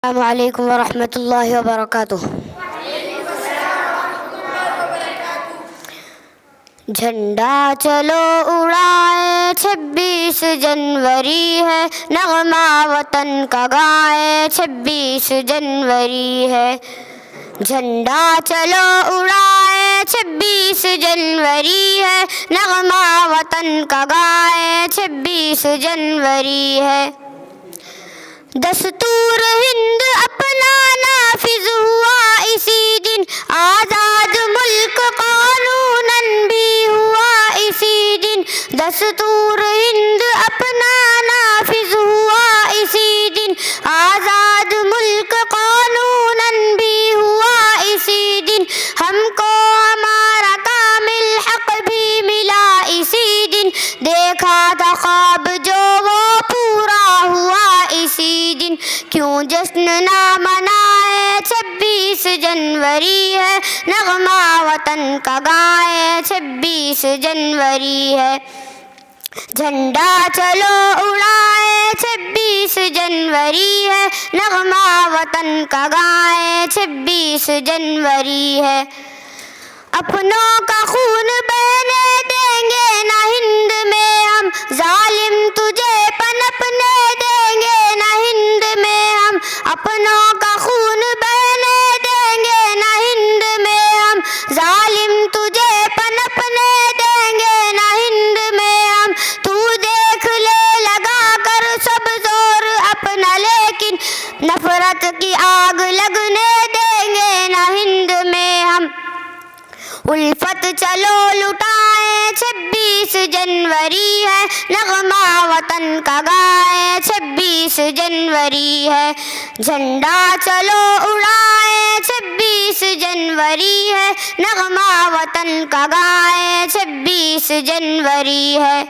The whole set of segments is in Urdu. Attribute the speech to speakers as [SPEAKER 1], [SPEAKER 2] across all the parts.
[SPEAKER 1] السلام علیکم ورحمۃ اللہ وبرکاتہ۔ جھنڈا چلو اڑائے 26 جنوری ہے، نغمہ وطن کا گائے 26 جنوری ہے۔ جھنڈا چلو اڑائے 26 جنوری ہے، نغمہ وطن کا گائے 26 جنوری ہے۔ دستور ہند اپنا نافذ ہوا اسی دن، آزاد ملک قانوناً بھی ہوا اسی دن۔ دستور ہند اپنا نافذ ہوا اسی دن، آزاد ملک قانوناً بھی ہوا اسی دن۔ ہم کو ہمارا کامل حق بھی ملا اسی دن، دیکھا تھا خواب جو وہ پورا ہوا اسی دن۔ کیوں جشن نہ منائے 26 جنوری ہے، نغمہ وطن کا گائے 26 جنوری ہے۔ جھنڈا چلو اڑائے 26 جنوری ہے، نغمہ وطن کا گائے 26 جنوری ہے۔ اپنوں کا خون بہنے دیں گے نہ ہند میں ہم، ظالم تجھے پنپنے دیں گے نہ ہند میں ہم۔ اپنوں کا خون بہنے دیں گے نہ ہند میں ہم، ظالم تجھے پنپنے دیں گے نہ ہند میں ہم۔ تو دیکھ لے لگا کر سب زور اپنا، لیکن نفرت کی آگ لگنے دیں گے نہ ہند میں ہم۔ الفت چلو لٹائیں 26 جنوری ہے، نغمہ وطن کا گائے 26 جنوری ہے۔ جھنڈا چلو اڑائیں 26 جنوری ہے، نغمہ وطن کا گائے 26 جنوری ہے۔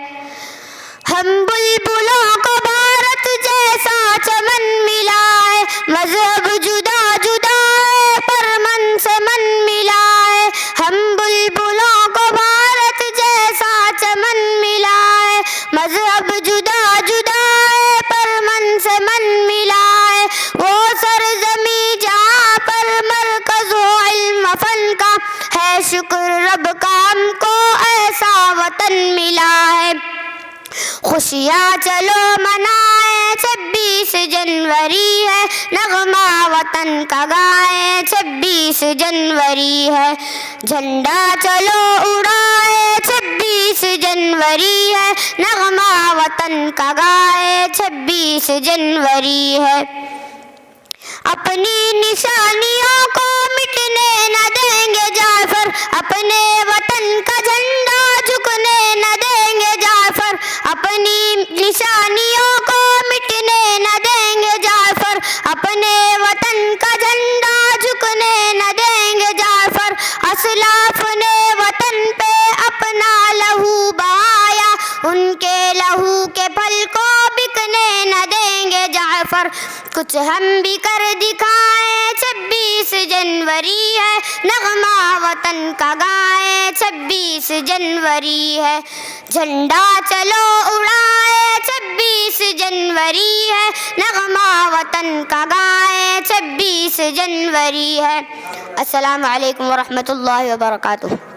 [SPEAKER 1] ہم بلبلوں کو بھارت جیسا چمن ملا ہے، مذہب جدا جدا ہے پر من سے من ملا ہے۔ ہم بلبلوں کو بھارت جیسا چمن ملا ہے، مذہب جدا جدا ہے پر من سے من ملا ہے۔ وہ سرزمیں جہاں پر مرکز ہو علم فن کا، ہے شکر رب کا ہم کو ایسا وطن ملا ہے۔ خوشیاں چلو منائیں 26 جنوری ہے، نغمہ وطن کا گائے 26 جنوری ہے۔ جھنڈا چلو اڑائے 26 جنوری ہے، نغمہ وطن کا گائے 26 جنوری ہے۔ اپنی نشانیوں کو مٹنے نہ دیں گے جعفر، اپنے وطن کا جھنڈا جھکنے نہ دیں گے جعفر۔ اپنی نشانیوں کو مٹنے نہ دیں گے جعفر، اپنے وطن کا جھنڈا جھکنے نہ دیں گے جعفر۔ اسلاف نے وطن پہ اپنا لہو بہایا، ان کے لہو کے پھل کو بکنے نہ دیں گے جعفر۔ کچھ ہم بھی کر دکھائیں 26 جنوری ہے، نغمہ وطن کا گائے 26 جنوری ہے۔ جھنڈا چلو اڑائے 26 جنوری ہے، نغمہ وطن کا گائے 26 جنوری ہے۔ السلام علیکم ورحمۃ اللہ وبرکاتہ۔